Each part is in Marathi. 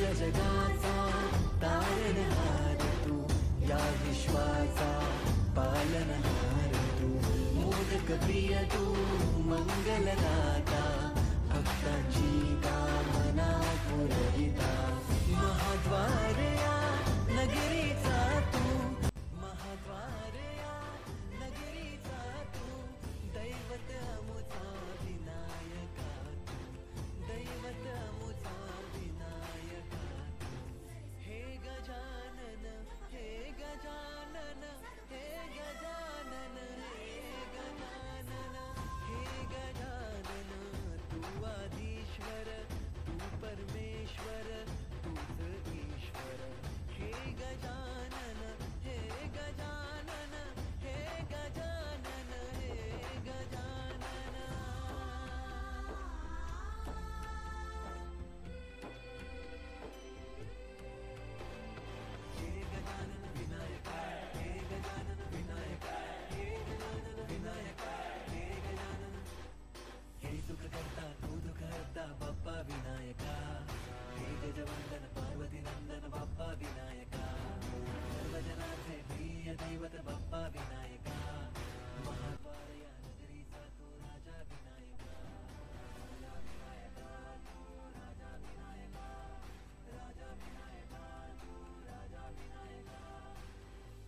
सगळ्या जगाचा तारणहार तू, या विश्वाचा पालनहार तू, मोदक प्रिय तू, मंगलदाता, भक्तांची कामना पुरविता, महाद्वार या नगरीचा तू, महाद्वार या नगरीचा तू, दैवत अमुचा विनायका तू, दैवत अमुचा विनायका तू, हे गजानन हे गजानन हे गजानन हे गजानन हे गजानन, तू आधीश्वर तू परमेश्वर तूच ईश्वर, हे गजानन हे गजानन हे गजानन हे गजानन. हे गजानन विनायका, हे गजानन विनायका, हे गजानन विनायका, हे गजानन. हे सुख करता तू दुःख हरता बाप्पा विनायका, हे गजवंदन पार्वती नंदन बाप्पा विनायका, सर्वजनाचे प्रिय दैवत बाप्पा विनायका, महाद्वार या नगरीचा तू राजा विनायका, राजा विनायका तू राजा विनायका, राजा विनायका तू राजा विनायका.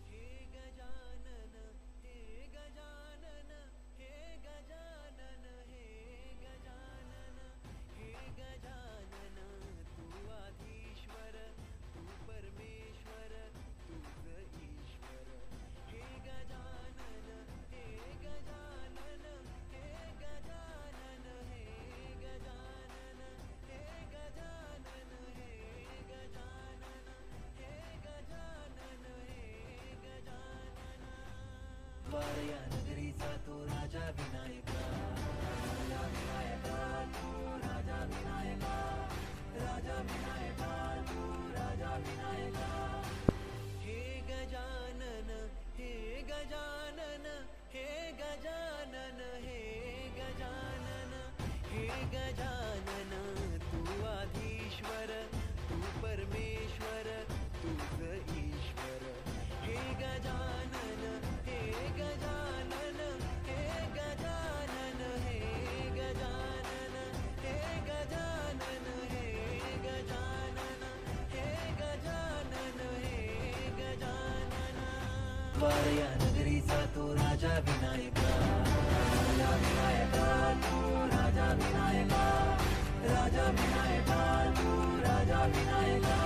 हे गजानन हे गजानन हे गजानन हे गजानन हे गजानन, तू आधीश्वर तू परमेश्वर तूच ईश्वर, हे गजानन हे गजानन हे गजानन हे गजानन हे गजानन हे गजानन हे गजानन हे गजानन. द्वार या नगरीचा तू राजा विनायका, राजा विनायका तू राजा विनायका, राजा विनायका तू राजा विनायका. हे गजानन हे गजानन हे गजानन हे गजानन हे गजानन, तू आधीश्वर तू परमेश्वर तूच ईश्वर, हे गजानन हे गजानन हे गजानन हे गजानन हे गजानन हे गजानन हे गजानन हे गजानन. द्वार या नगरीचा तू राजा विनायका, राजा विनायका तू राजा विनायका, राजा विनायका तू राजा विनायका.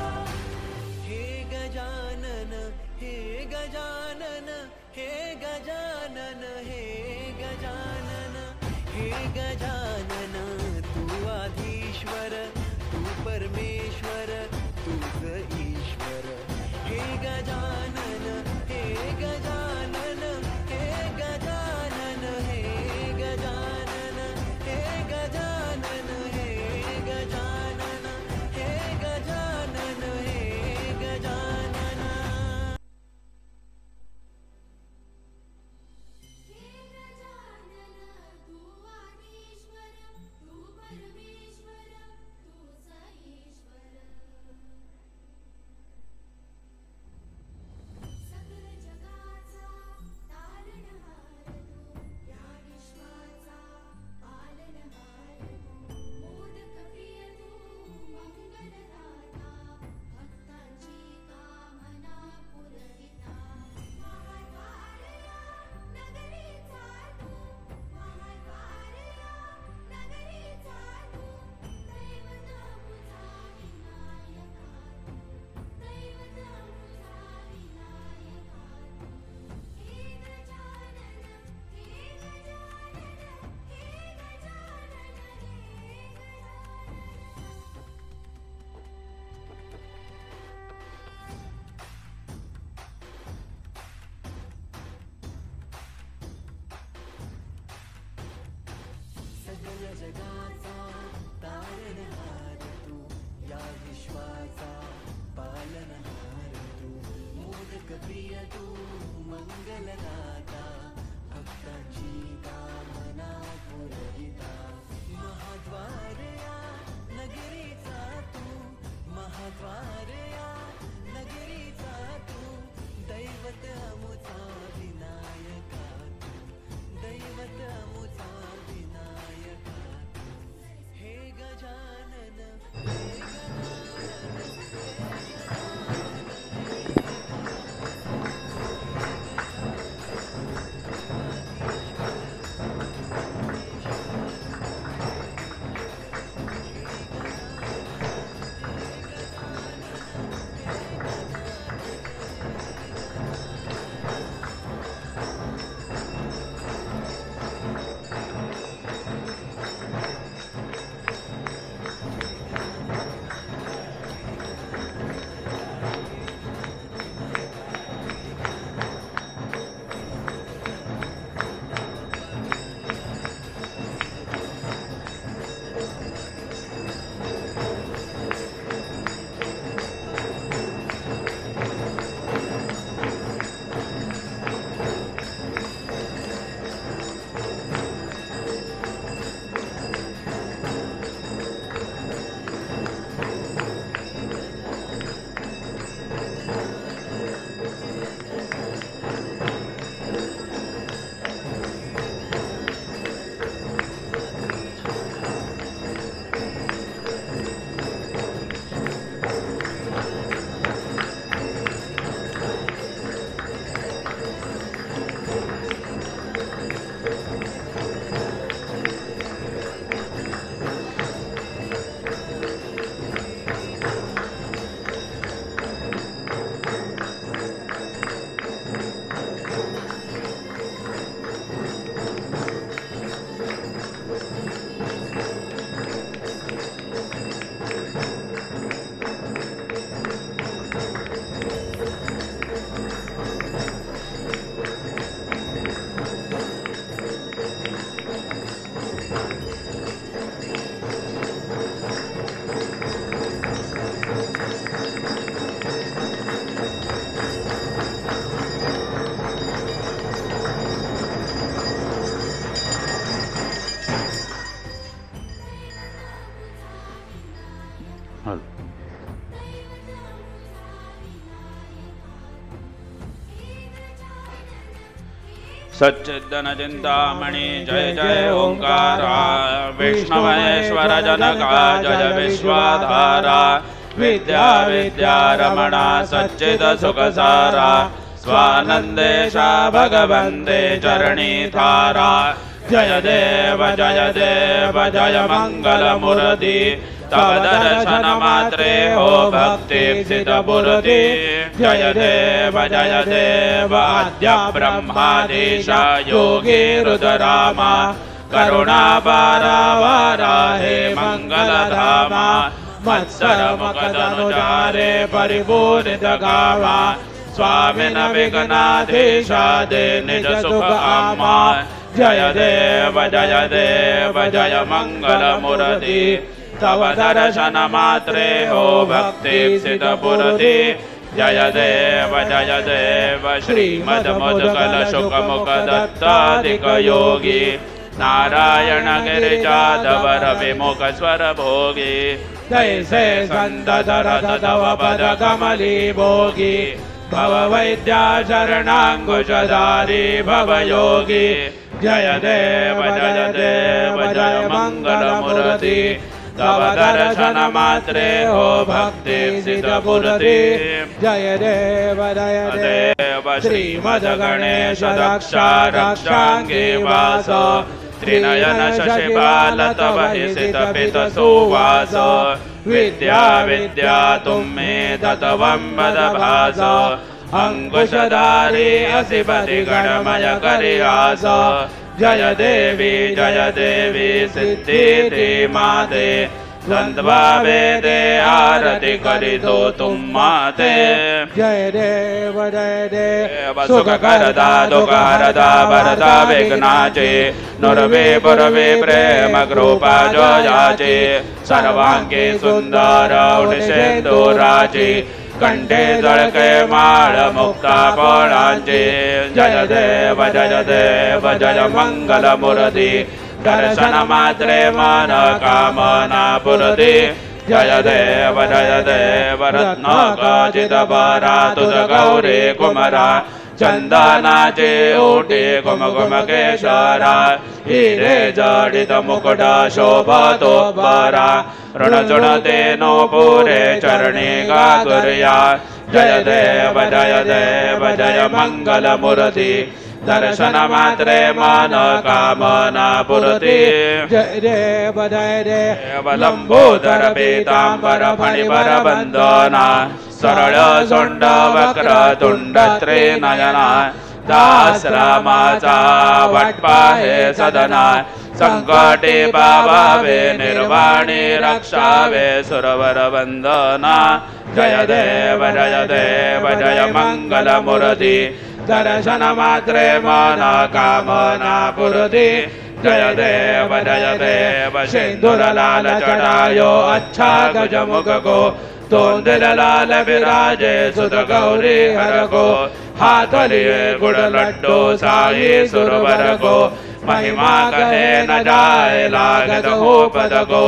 हे गजानन हे गजानन हे गजानन हे गजानन हे गजानन, तू आधीश्वर तू परमेश्वर तूच ईश्वर, हे गजानन हे गजानन हे गजानन हे गजानन हे गजानन हे गजानन हे गजानन हे गजानन. जगाचा तारणहार तू, या विश्वाचा पालनहार तू, मोदक प्रिय तू, मंगलदाता, भक्तांची कामना पुरविता, महाद्वार या नगरीचा तू, महाद्वार सच्चिदन चिंतामणि जय जय ओंकारा विष्णुमहेश्वर जनका जय विश्वाधारा विद्या विद्या रमणा सच्चिद सुखसारा स्वानंदेशा भगवन्ते चरणी धारा जय देव जय मंगल मूर्ति तव दर्शन मात्रे हो भक्ति सिद्ध बुद्धि जय देव आद्य ब्रह्मादीशा योगी रुद्रामा करुणा वारा हे मंगल धामा मत्सर मुखदनुजारे परिपूर्णित गावा स्वामिन विघ्नाधीशा दे निज सुख आमा जय देव जय मंगल मूर्ति तव दर्शन मात्रे हो भक्ति सिद्ध बुद्धि जय देव श्रीमद मुद्गल शुक मुख दत्तादिक योगी नारायण गिरिजाधवर विमुख स्वर भोगी तैसे संततर तव पद कमली भोगी भव वैद्या शरणांकुशधारी भव योगी जय देव जय मंगल मूर्ति तव दर्शन मात्रे हो भक्ति सिद्ध बुद्धि जय देव श्रीमद गणेश रक्षा रक्षांगे वास त्रिनयन शशिबाल तव हिसित पित सुवास विद्या तुमे तत्वं वद भास अंकुशधारी असिपति गणमय करियास जय देवी सिद्धि माते द्वंद्वा वेदे आरति करि दो तुम माते जय देव सुख करदा दुख हरदा भरदा विघ्नाचे नुरवे पुरवे प्रेम कृपा जो जाचे सर्वांगे सुंदर सिंदूराचे कंठे जळके माळ मुक्ता फळांचे जय देव जय मंगल मूर्ति दर्शन मात्रे मन कामना पूर्ति जय देव रत्न खचित बरा तुझ गौरी कुमरा चंदनाचे ओटे कुमकुम केशरा हिरे जडित मुकुट शोभतो बरा ऋण तेनो पुरे चरणी गागुर्या जय देव जय मंगल मूर्ति दर्शन मात्रे मन कामना पूर्ति जय देव लंबोदर पीतांबर फणिवर बंधना सरळ सोंड वक्र तुंड त्रिनयना दास रामाचा वाटपा हे सदना संकटे पावावे निर्वाणी रक्षावे सुरवर वंदना जय देव जय मंगल मूर्ति दर्शन मात्रे मन कामना पूर्ति जय देव सिंदूर लाल चढ़ायो अच्छा गजमुख को तोंदिल लाल विराजे सुत गौरी हर को हाथ लिए गुड़ लड्डू साई सुरवर को महिमा कहे न जाए लागत हो पद को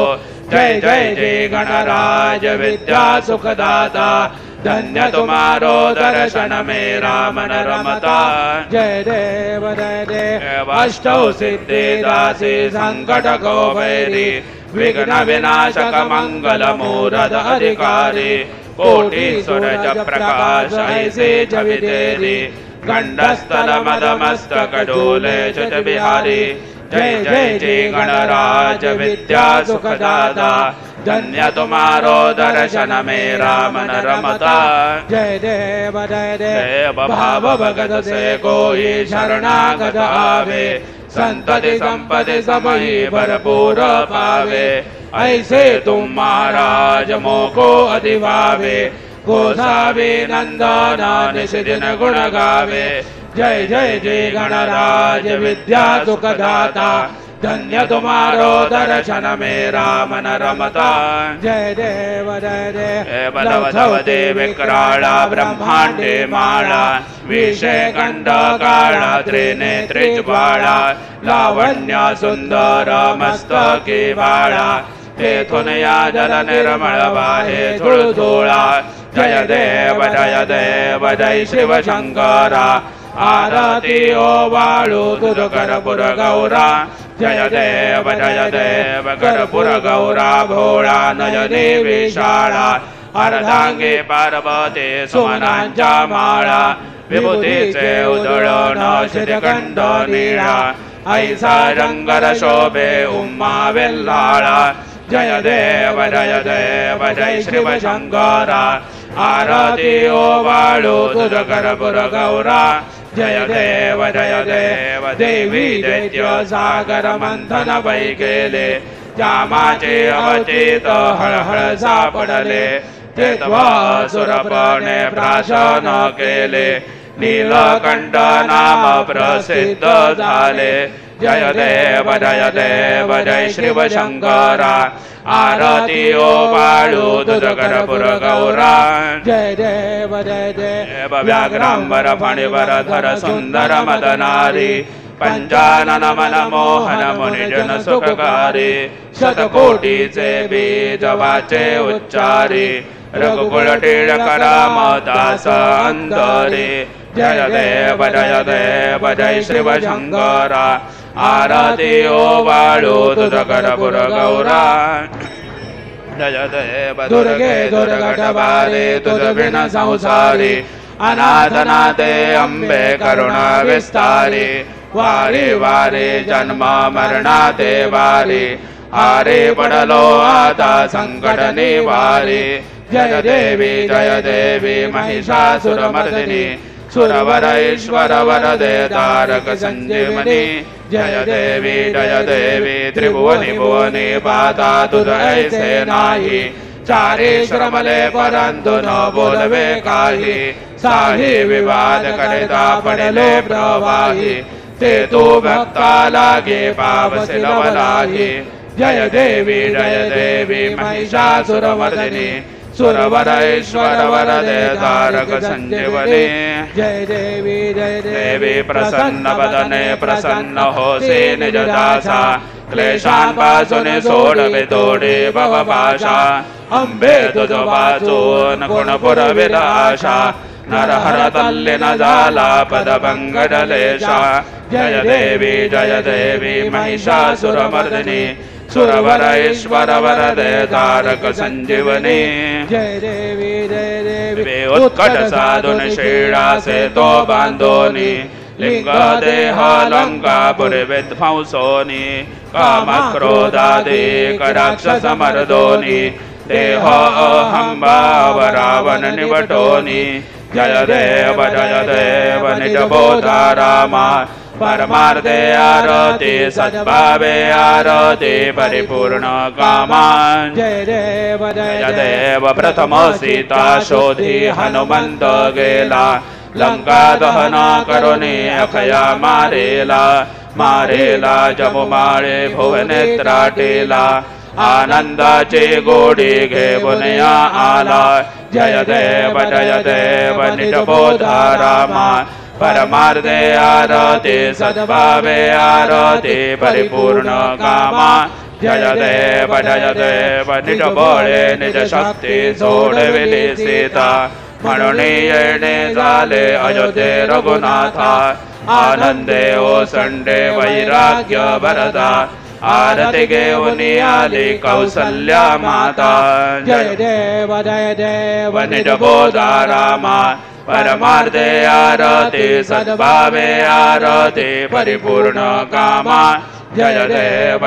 जय गणराज विद्या सुखदाता धन्य तुम्हारो दर्शन मेरा मन रमता जय देव अष्टौ सिद्धि दासी संकट को भैरी विघ्न विनाशक मंगल मूरत अधिकारी कोटि सूरज प्रकाश ऐसे जविदेरी गंडस्थल मदमस्तक डोले चत बिहारी जय गणराज विद्या सुखदाता धन्य तुम्हारो दर्शन मेरा मन रमता जय देव भाव भगत से कोई शरणागत आवे संतति संपत्ति समही भरपूर पावे ऐसे तुम महाराज मोको अधिभावे गोसावी नंदना निशिदिन गुण गावे जय गणराज विद्या सुखदाता धन्य तुम्हारो दर्शन मेरा मन रमता जय देव लवधवते विक्राला ब्रह्मांडे माला विषय कंड काला त्रिनेत्रिज्वाला लावण्य सुंदर मस्तकी बाळा तेथून या जल निर्मळ वाहे धुळधुळा जय देव जय शिव शंकरा आरती ओवाळू तुझ कर्पूर गौरा जय देव कर्पूर गौरा भोळा नयने विशाळा अर्धांगे पार्वते सुमनांच्या माळा विभूतीचे उधळण श्रीखंड निळा ऐसा रंगर शोभे उम्मा वेल्हाळा जय देव जय शिवशंकरा आरती ओवाळू तुझ कर्पूर गौरा जय देव देवी दैत्य सागर मंथन वै गेले जामाचे अवचित हळहळ सापडले ते त्वासुरपणे प्राशन केले नीलकंठ नाम प्रसिद्ध झाले जय देव जय शिवशंकरा आरती ओवाळू तुझ कर्पूर गौरा जय देव व्याघ्रांबर फणिवर धर सुंदर मदनारी पंचानन मन मोहन मुनिजन सुखकारी शतकोटीचे बीज वाचे उच्चारी रघुकुळ टिळक रामदास अंतरी जय देव जय शिवशंकरा आरती ओवाळू तुझ कर्पूर गौरा जय देव दुर्गे दुर्गटबारे तुझ विण संसारी अनाथनाथे अंबे करुणा विस्तारी वारे वारे जन्म मरणाते वारी आरे पडलो आता संकट निवारी जय देवी महिषासुरमर्दिनी सुरवर ईश्वर वरदे तारक संजीवनी जय देवी त्रिभुवनी भुवनी पाता तुझ ऐसे नाही चारी श्रमले परंतु न बोलवे काही साही विवाद करिता पडले प्रवाही ते तू भक्ता लागे पावसे लवलाही जय देवी महिषासुरमर्दिनी सुरवर ईश्वर वरदे तारक संजीवनी जय देवी प्रसन्न बदने प्रसन्न होसे निज दासा क्लेशांपासून सोडवे तोडे भवपाशा अंबे तुझ वाचून गुण पुरविलाशा नरहर तल्ली न झाला पदभंगडलेशा जय देवी महिषासुरमर्दिनी सुरवर ईश्वर वरदे तारक संजीवनी जय देवी उत्कट साधुन श्रीळासे तो बांधोनी लिंग देह लंकापुरी विध्वंसोनी काम क्रोधादि राक्षस मर्दोनी देह अहंभाव रावण निवटोनी जय देव निज बोधा रामा परमार्थे आरती सद्भावे आरती परिपूर्ण कामा जय देव प्रथम सीता शोधी हनुमंत गेला लंका दहन करुणी अखया मारेला जमुमाळे भुवनेत्राटेला आनंदाचे गोडी घेऊन आला जय देव निज बोधा रामा परमार्थे आरती सद्भावे आरती परिपूर्ण कामा जय देव निज बळे निज शक्ती सोडविली सीता म्हणून येणे झाले अयोध्ये रघुनाथा आनंदे ओसंडे वैराग्य भरता आरती घेऊन आली कौसल्या माता जय देव निज बोधा रामा परमार्थे आरती सद्भावे आरती परिपूर्ण कामा जय देव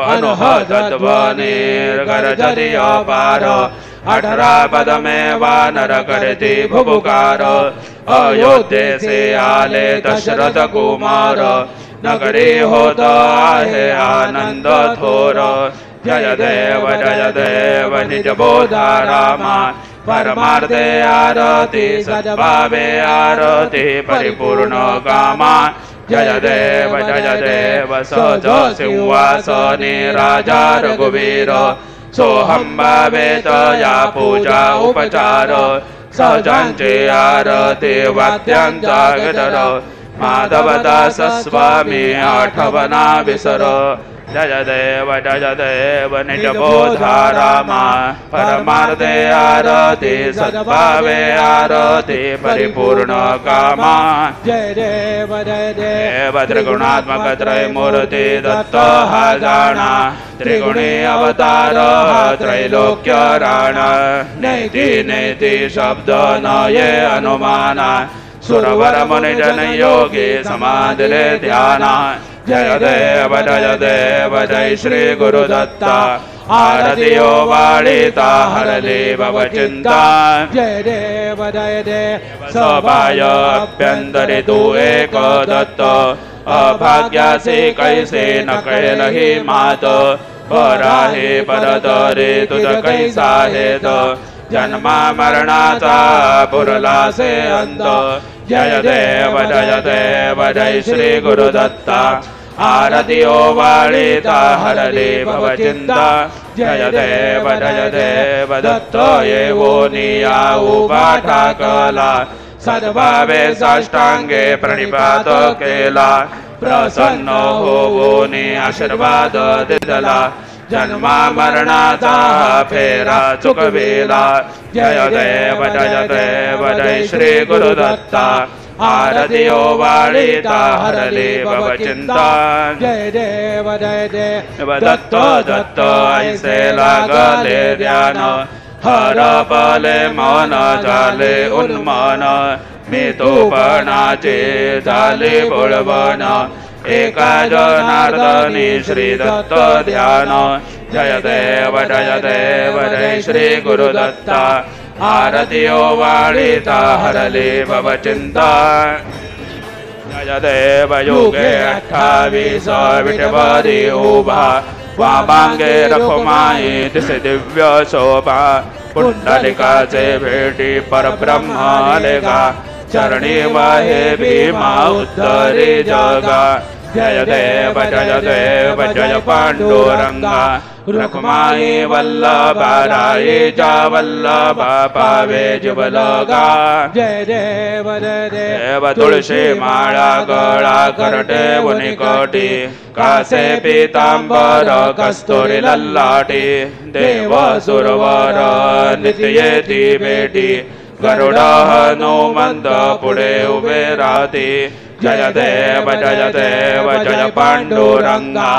अनुहत गर्जति अपार 18 पद में वानर करती भुभुकार अयोध्ये से आले दशरथ कुमार नगरी होता है आनंद थोर जय देव निज बोधा रामा परमार्थे आरती सद्भावे आरती परिपूर्ण कामा जय देव सज सिंहासने राजा रघुवीर सोहम भावे तया पूजा उपचार सहजांचे आरती वाद्यांचा गजर माधवदास स्वामी आठवना विसर जय देव निजबोधा रामा परमार्थे आरती सद्भावे आरती परिपूर्ण कामा जय देव त्रिगुणात्मक त्रयमूर्ति दत्त हा जाना त्रिगुणी अवतार त्रैलोक्य राण नैति नैति शब्द न ये अनुमाना सुरवर मुनि जन योगी समाधिले ध्याना जय देव जय श्री गुरुदत्ता आरतियो वाळिता हरले भव चिंता जय देव सभाय अभ्यंतरे तू एक दत्त अभाग्यासे कैसे न कळलही मात पराहे परत रे तुझ कैसा हेत जन्मा मरणाचा पुरलासे अंत जय देव जय श्री गुरुदत्ता आरतियो वाळिता हरले भव चिंता जय देव दत्त येवो निया उभा ठाकला सद्भावे साष्टांगे प्रणिपात केला प्रसन्न होवोनी आशीर्वाद दिला जन्मा मरणाचा फेरा चुकविला जय देव जय श्री गुरुदत्ता आरतियो वाळिता हरले भव चिंता जय देव दत्त दत्त ऐसे लागले ध्यान हरपले मन झाले उन्मन मी तोपणाचे झाले बोळवण एका जनार्दनी श्री दत्त ध्यान जय देव जय श्री गुरुदत्ता आरतियो वाळिता हरले भव चिंता जय देव युगे 28 विठवरी उभा वामांगे रखुमाई दिसे दिव्य शोभा पुंडलिकाचे भेटी परब्रह्म लेगा चरणी वाहे भीमा उद्धरी जगा जय देव जय पांडुरंगा रखुमाई वल्लभा रायेच्या वल्लभा पावे जुबलगा जय देव तुळशी माळा गळा करटे वनिकटी कासे पीतांबर कस्तुरी लल्लाटी देव सुरवर नित्येती भेटी गरुड हनुमंत पुढे उभे राहती जय देव जय पांडुरंगा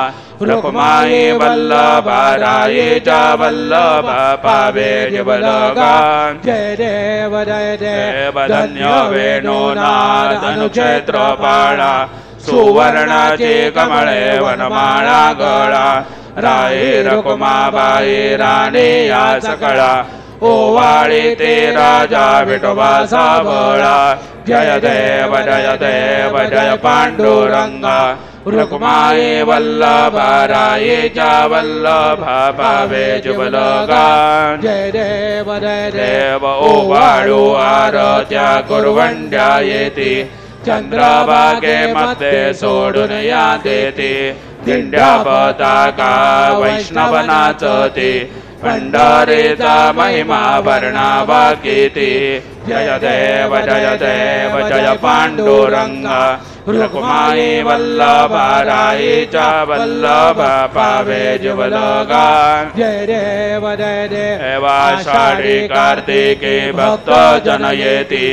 रखुमाई वल्लभा रायेच्या वल्लभा पावे जुबलगा जय देव धन्य वेणुनाद अनुक्षेत्र पाळा सुवर्णाचे कमळे वनमाळा गळा राये रखुमाबाई राणी या सकळा ओवाळी ते राजा विठोबा सावळा जय देव जय पांडुरंगा रखुमाई वल्लभा रायेच्या वल्लभा पावे जुबलगा जय देव ओवाळू आरत्या कुरवंड्या येती चंद्रभागे मध्ये सोडून या देते दिंड्या पताका वैष्णव नाचते पंढरीचा महिमा वर्णावा कीती जय देव जय पांडुरंगा रखुमाई वल्लभा रायेच्या वल्लभा पावे जुबलगा जय देव आषाढी कार्तिके भक्त जन येती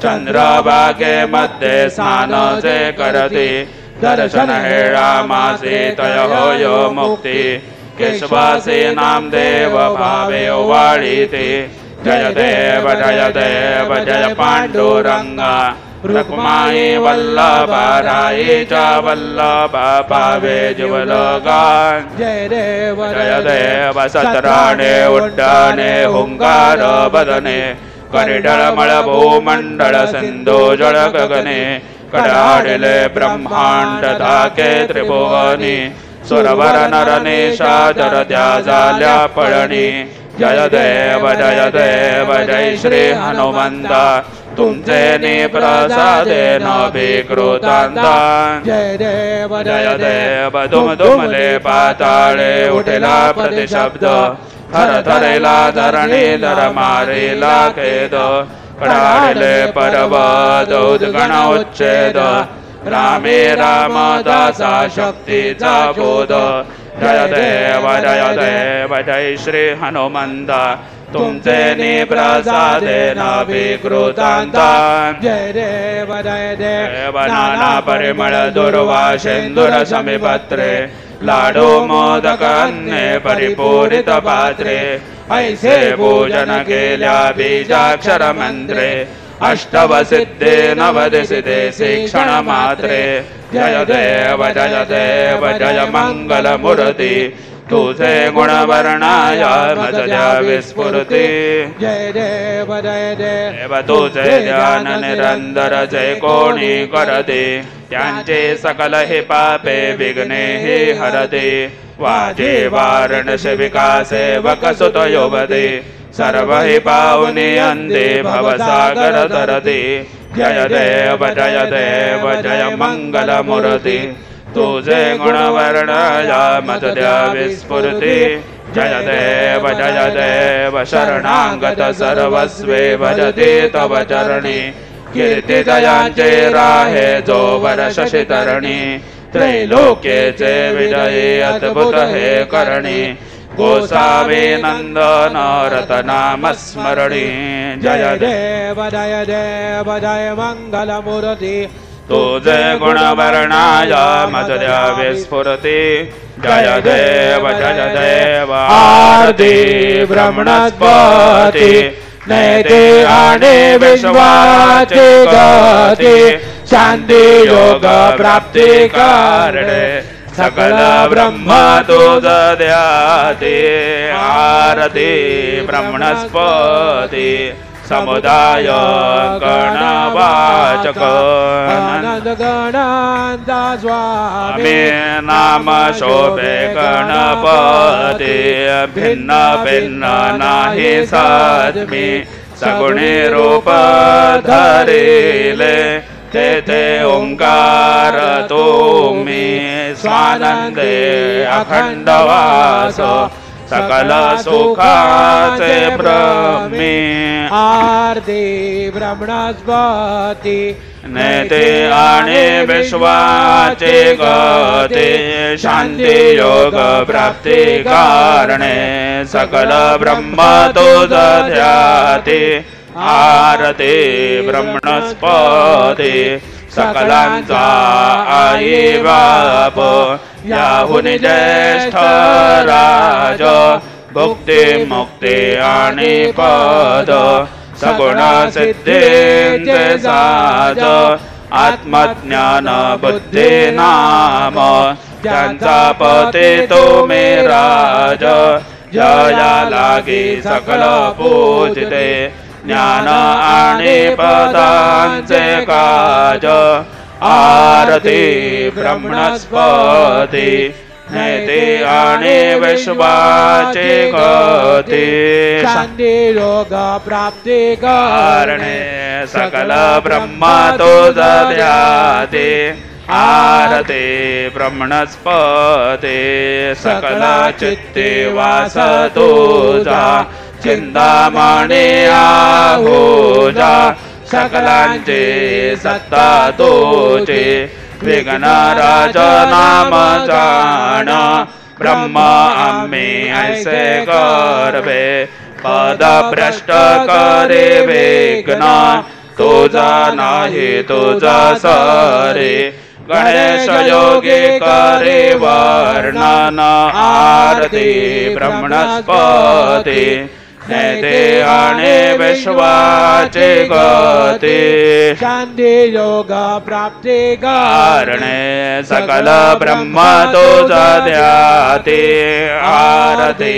चंद्रभागे मध्ये स्नान जे करते दर्शन हेळा मासे तय होय मुक्ती केशवासे नामदेव भावे ओवाळीते जय देव जय पांडुरंगा रखुमाई वल्लभा रायेच्या वल्लभा पावे जुबलगा जय देव सतराणे उड्डाणे हुंकार बदने करिडळमळ भूमंडळ सिंधू जळ गगने कडाडले ब्रह्मांड धाके त्रिभुवनी सुरवर नरनेशा जरद्या झाल्या पळणी जय देव जय श्री हनुमंता तुमचे ने प्रसादे न विकृतांता जय देव दुमदुमले पाताळे उठेला प्रतिशब्द थरथरेला धरणी दर मारेला खेद कडाडले पर्वत उद्गण उच्छेद रामे रामदासा शक्तीचा बोध जय देव जय श्री हनुमंत तुमचे प्रसादेन विकृतांता जय देव नाना परिमळ दुर्वासेंदुर समीपत्रे लाडू मोदक अन्ने परिपूरित पात्रे ऐसे पूजन केल्या बीजाक्षर मंत्रे अष्टवसिद्धे नवदिसिते शिक्षण मात्रे जय देव जय मंगल मूर्ती तुझे गुणवर्णाय मजया विस्फुरती जय देव तुझे ध्यान निरंतर जे कोणी करते त्यांचे सकल हे पापे विघ्ने हे हरते वाजे वारणसी विकासेवक सुत योबते सर्व हि पावनी अंदे भवसागर तरते जय देव जय मंगल मूर्ती तुझे गुणवर्णाय मजया विस्फुरती जय देव शरणागत सर्वस्वे भजते तव चरणी कीर्ती दयांचे राहे जो वर्ष शितरणी त्रैलोक्येचे विजयी अद्भुत हे करणी गोसावी नंदन रतनाम स्मरणी जय देव जय मंगल मूर्ती तुझे गुणवर्णाय मजया विस्फुरती जय देव आरती ब्रह्मणस्पती नैते आणे विश्वाचे गती शांती योग प्राप्ती कारणे सकल ब्रह्म तुझ ध्याते आरती ब्रह्मणस्पती समुदाय गणवाचक आनंद गणांचा स्वामी नाम शोभे गणपती भिन्न भिन्न नाही साध्मी सगुणी रूप धरिले तेथे ओंकार तुम्ही स्वानंदे अखंड वास सकल सुखाचे ब्रह्मी आरती ब्रह्मणस्पती नेते आणि विश्वाचे गते शांती योग प्राप्ती कारणे सकल ब्रह्म तुझ ध्याते आरती ब्रह्मणस्पती सकलांचा आई बाप याहुन ज्येष्ठ राज भुक्ती मुक्ती आणि पद सगुण सिद्धींचे साज आत्मज्ञान बुद्धी नाम ज्यांचा पती तुम्ही राज जया लागी सकल पूजिते ज्ञान आणि पदांचे काज आरती ब्रह्मणस्पती नैते आणि विश्वाचे गती शांती योग प्राप्ती कारणे सकल ब्रह्म तुझ ध्याते आरती ब्रह्मणस्पती सकल चित्ते वास तुझा चिंतामणी आहुजा सकलांचे सत्ता तुझे विघ्न राज नाम जाण ब्रह्म आम्ही ऐसे करवे पद भ्रष्ट करे विघ्न तुझा नाही तुझा सरे गणेश योगी करे वर्णन आरती ब्रह्मणस्पती नैते आणि विश्वाचे गती शांती योग प्राप्ती कारणे सकल ब्रह्म तुझ ध्याते आरती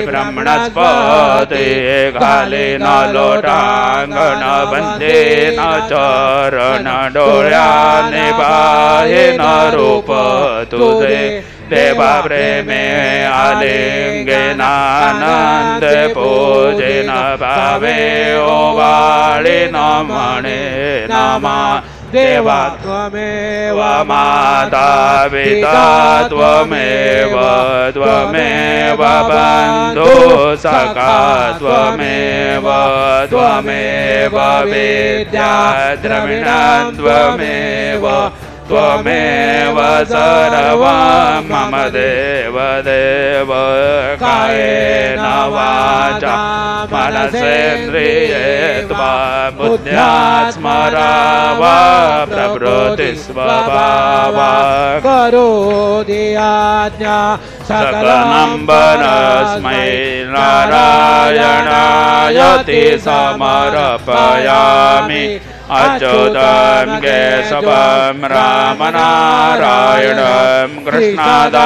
ब्रह्मणस्पती घाले न लोटांगण बंदे न चरण डोळ्याने पाहे न रूप तुझे देवा प्रेमे आलिंगनानंद पूजेन भावे ओवाळे न म्हणे नमा देवा त्वमेव माता पिता त्वमेव त्वमेव बन्धु सखा त्वमेव त्वमेव विद्या द्रविणं त्वमेव त्वमेव सर्वं मम देव देव कायेन वाचा मनसेन्द्रिये त्वा बुद्ध्या वा प्रवृत्तिस्वभावात् करोति आज्ञा सकलं परस्मै नारायणायति समर्पयामि अच्युतं केशवं रामनारायणं कृष्णदामोदरं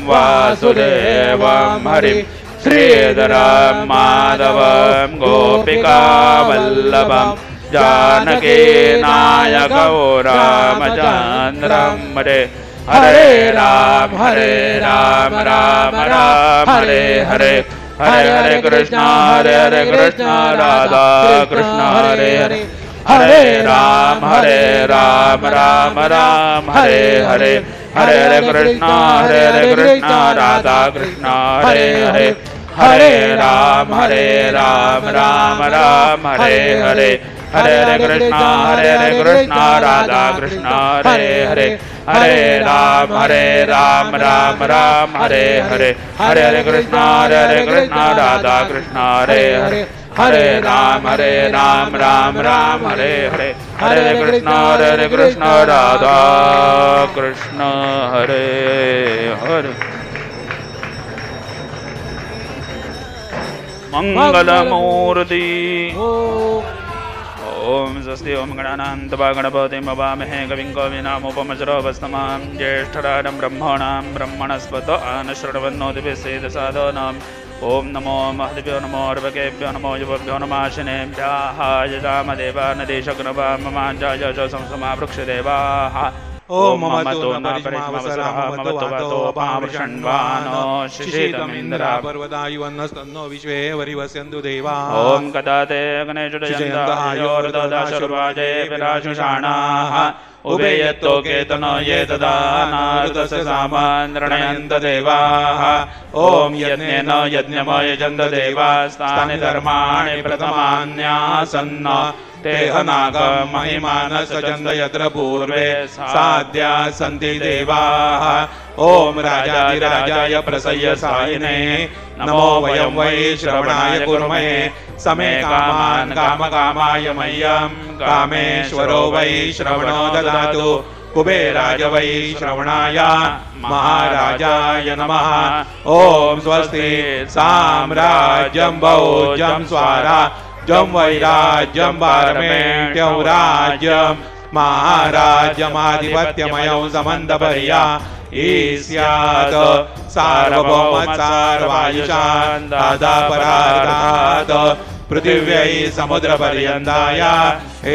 वासुदेवं हरिं श्रीधरं माधवं गोपिकावल्लभं जानकीनायकौ रामचन्द्रं हरे हरे राम राम राम हरे हरे हरे हरे कृष्ण राधा कृष्ण हरे हरे हरे राम राम राम हरे हरे हरे हरे कृष्ण राधा कृष्ण हरे हरे हरे राम राम हरे हरे हरे हरे कृष्ण राधा कृष्ण हरे हरे हरे राम राम हरे हरे हरे हरे कृष्ण राधा कृष्ण हरे हरे हरे राम राम हरे हरे हरे कृष्ण राधा कृष्ण हरे हरे मंगलमूर्ति ओम स्वस्ति ओम गणानां गणपतिं ववामहे कविं कवीनामुपमश्रवस्तमां ज्येष्ठराजं ब्रह्मणस्पत आनश्रवन्नोतिभिस्सेदसादनाम् ओम नमो महदेभ्यो नमो अर्भकेभ्यो नमो युवभ्यो नमाशिनेभ्यः यजामदेवानदेशग्नवाममाञ्जाय च संसमावृक्षदेवाः ओम ममतो न परिमावसरः ममतो पावृषण्वानो शिशितमिन्द्रा पर्वतायुवन्नस्तन्नो विश्वे वरिवस्यन्तु देवा ओम कदा ते गणेशुदयन्तयोर्ददाशुर्वाजे विराशुषाणाः उभयत्तो केतनो ये तदा नारदस्य सामानृणयन्त देवाः ओम यज्ञेन यज्ञमयजन्त देवास्तानि धर्माणि प्रथमान्यासन्न तेह नाग महिमानसजन्त यत्र पूर्वे साध्या सन्ति देवाः ओम राजाधिराजाय प्रसय्य सायिने नमो वयं वै श्रवणाय कुर्महे समे कामान् कामकामाय मह्यं कामेश्वरो वै श्रवणो ददातु कुबेराय वै श्रवणाय महाराजाय नमः ओम स्वस्ति साम्राज्यं भोज्यं स्वाराज्यं वैराज्यं पारमेण्यं राज्यं महाराज्यमाधिपत्यमयं समन्तपर्या ईस्यात् सार्वभौमसार्वायुषान् दादापरार्धात् पृथिव्यै समुद्रपर्यन्ताय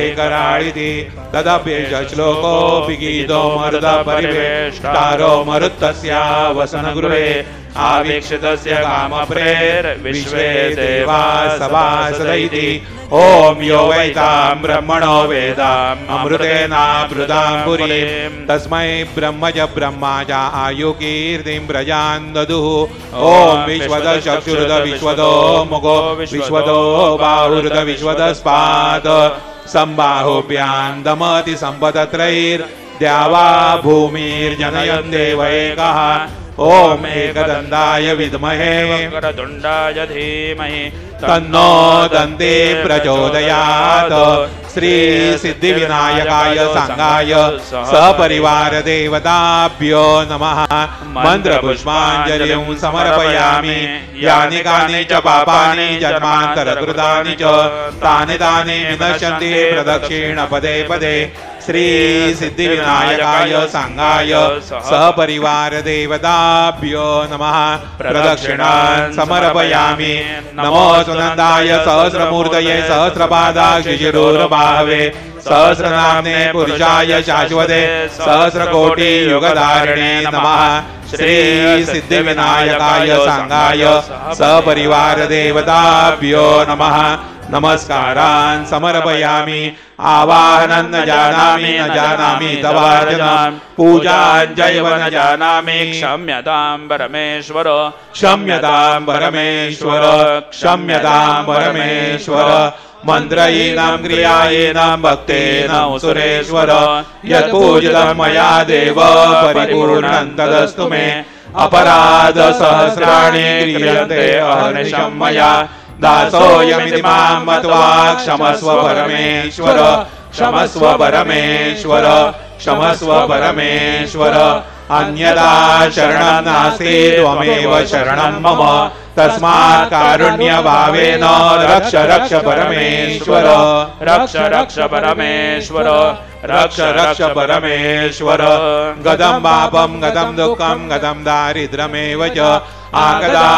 एकराळिति तदप्येष श्लोकोऽपि गीतो मरुदपरिवेष्टारो मरुत्तस्य वसनगृहे आवीक्षितस्य कामप्रेर विश्वे देवा सभासदैति ओम यो वैतां ब्रह्मणो वेदाम् अमृतेनावृतां पुरीं तस्मै ब्रह्मज ब्रह्माज आयुकीर्तिं प्रजान् ददुः ओम विश्वदशक्षुरुद विश्वदो मुगो विश्वदो बाहुरुद विश्वदस्पात् सम्बाहुभ्यां दमति सम्पदत्रैर्द्यावा भूमिर्जनयन् देव एकः ओम एकदन्ताय विद्महे वक्रतुण्डाय धीमहि तन्नो दन्ते प्रचोदयात् श्री सिद्धिविनायकाय सांगाय सपरिवार देवताभ्यो नमः मंत्रपुष्पाञ्जलिं समर्पयामि यानि कानि च पापानि जन्मान्तरकृतानि च तानि तानि विनश्यन्ति प्रदक्षिण पदे पदे श्री सिद्धिविनायकाय सांगाय सपरिवार देवताभ्यो नमः प्रदक्षिणान् समर्पयामि नमो सुनन्दाय सहस्रमूर्तये सहस्रपादाक्षिशिरोर्बाहवे सहस्रनाम्ने पुरुषाय शाश्वते सहस्रकोटियुगधारिणे नमः श्री सिद्धिविनायकाय सांगाय सपरिवार देवताभ्यो नमः नमस्कारान् समर्पयामि आवाहनं न जानामि तवार्चनां पूजां चैव न जानामि क्षम्यतां परमेश्वर मन्त्रहीनां क्रियाहीनां भक्तेनां सुरेश्वर यत्पूजितं मया देव परिपूर्णं तदस्तु मे अपराध सहस्राणि क्रियन्ते अहर्निशं मया दासोऽयमिति मां मत्वा क्षमस्व परमेश्वर क्षमस्व परमेश्वर क्षमस्व परमेश्वर अन्यदा शरणं नास्ति त्वमेव शरणं मम तस्मात् कारुण्यभावेन रक्ष रक्ष परमेश्वर रक्ष रक्ष परमेश्वर रक्ष रक्ष परमेश्वर गदं पापं गदं दुःखं गदं दारिद्र्यमेव च आगदा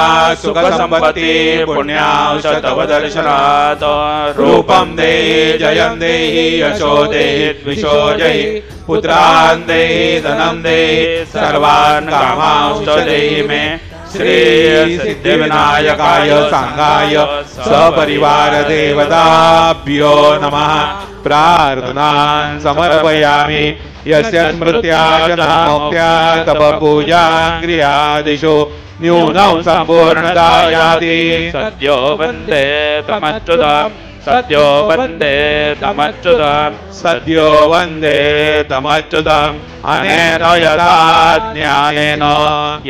सुखसम्पत्ति पुण्यांशतव दर्शनात् रूपं देहि जयं देहि यशो देहि द्विषो देहि पुत्रान् देहि धनं देहि सर्वान् कामांश्च देहि मे श्री सिद्धिविनायकाय सांगाय सपरिवार देवताभ्यो नमः प्रार्थनां समर्पयामि यस्य स्मृत्या जनामोक्त्या तप पूजा गृहादिषु न्यूनं सम्पूर्णदायाति सद्यो वन्दे तमच्युतां सद्यो वन्दे तमच्युतां सद्यो वन्दे तमच्युताम् अनेन यदा ज्ञानेन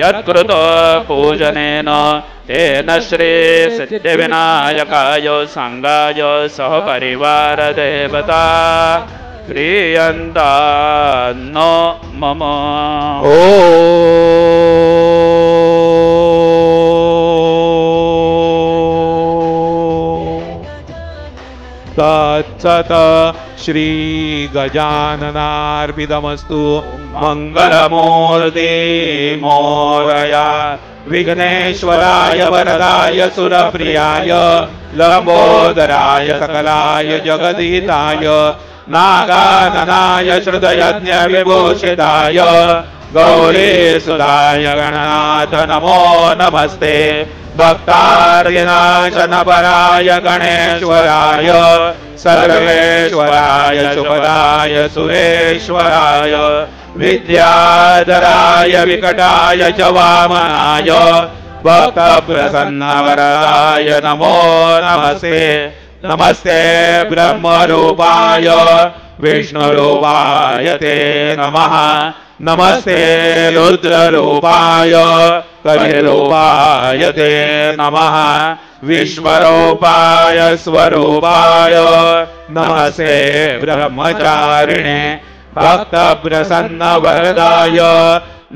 यत्कृतो पूजनेन तेन श्री सिद्धिविनायकाय सांगाय सहपरिवार देवता प्रियन्तान्नो मम ओ तत्सत् श्री गजाननार्पितमस्तु मंगलमूर्ति मोरया विघ्नेश्वराय वरदाय सुरप्रियाय लंबोदराय सकलाय जगदीताय नागाननाय श्रुतयज्ञ विभूषिताय गौरीसुधाय गणनाथ नमो नमस्ते भक्तार्यनाशनपराय गणेश्वराय सर्वेश्वराय शुभदाय सुरेश्वराय विद्याधराय विकटाय च वामनाय भक्तप्रसन्नवराय नमो नमस्ते नमस्ते ब्रह्मरूपाय विष्णुरूपाय ते नमः नमस्ते रुद्ररूपाय कलिरूपाय ते नमः विश्वरूपाय स्वरूपाय नमस्ते ब्रह्मचारिणे भक्तप्रसन्नवरदाय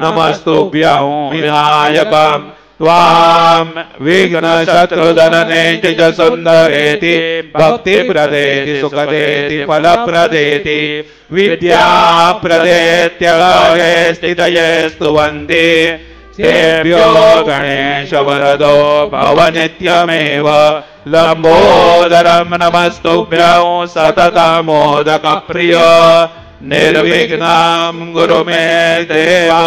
नमस्तुभ्यं विनायकं त्वां विघ्नशत्रुधनने च सुन्दरेति भक्तिप्रदेति सुखदेति फलप्रदेति विद्याप्रदेत्यगरे स्थितये स्तुवन्ति तेभ्यो गणेश वरदो भव नित्यमेव लंबोदरं नमस्तुभ्यं सततमोदकप्रिय निर्विघ्नं गुरु मे देवा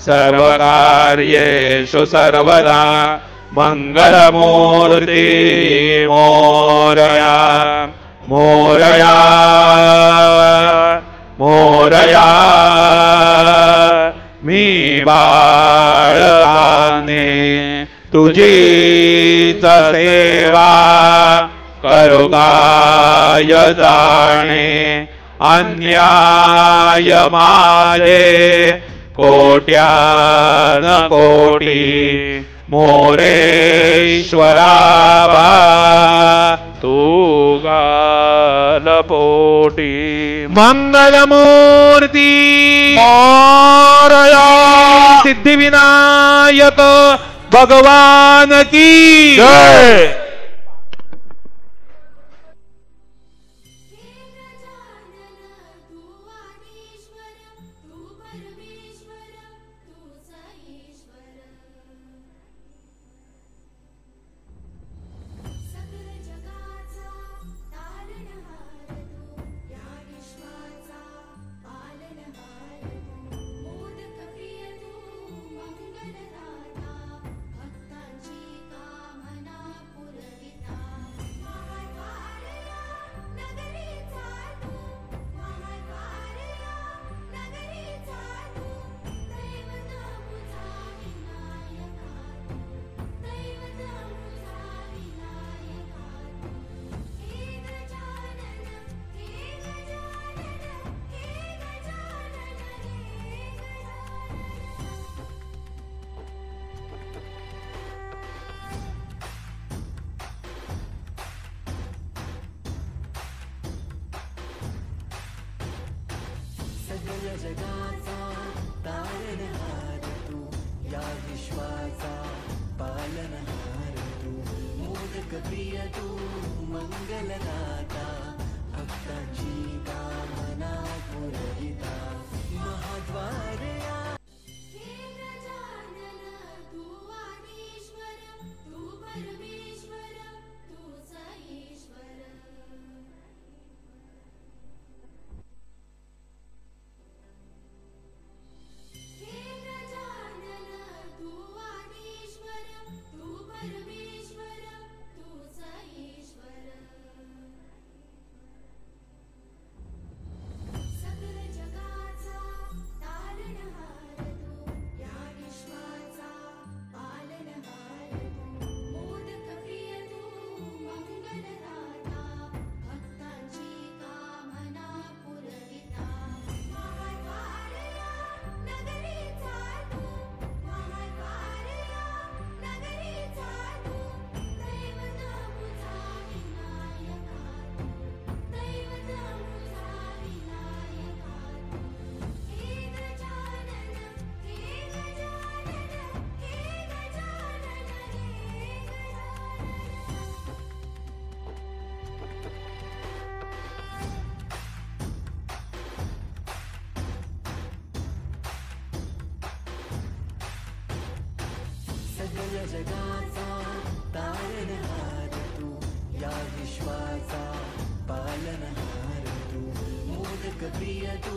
सर्वकार्येषु सर्वदा मंगलमूर्ति मोरया मोरया मोरया मी बाळाने तुझीच सेवा करू काय जाणे अन्याय माझे कोट्यान कोटी मोरेश्वरा तू गालपोटी मंगलमूर्ती मोरया सिद्धिविनायक भगवान की जय। सगळ्या जगाचा तारणहार तू, या विश्वाचा पालनहार तू, मोदक प्रिय तू मंगलदाता, भक्तांची कामना पुरविता, महाद्वार या हे गजानन तू आदिश्वर, तू परमेश्वर, तूच ईश्वर. हे गजानन तू आदिश्वर, तू परमेश्वर, तूच ईश्वर. सकल जगाचा तारणहार तू, या विश्वाचा पालनहार तू, मोदक प्रिय तू मंगलदाता, भक्तांची कामना पुरविता, महाद्वार या नगरीचा तू, महाद्वार या नगरीचा तू, दैवत मुझा विनायका तू, दैवत मुझा विनायका तू. हे गजानन, हे गजानन, हे गजानन, हे गजानन. सगळ्या जगाचा तारणहार तू, या विश्वाचा पालनहार तू, मोदक प्रिय तू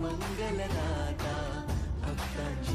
मंगलदाता, भक्तांची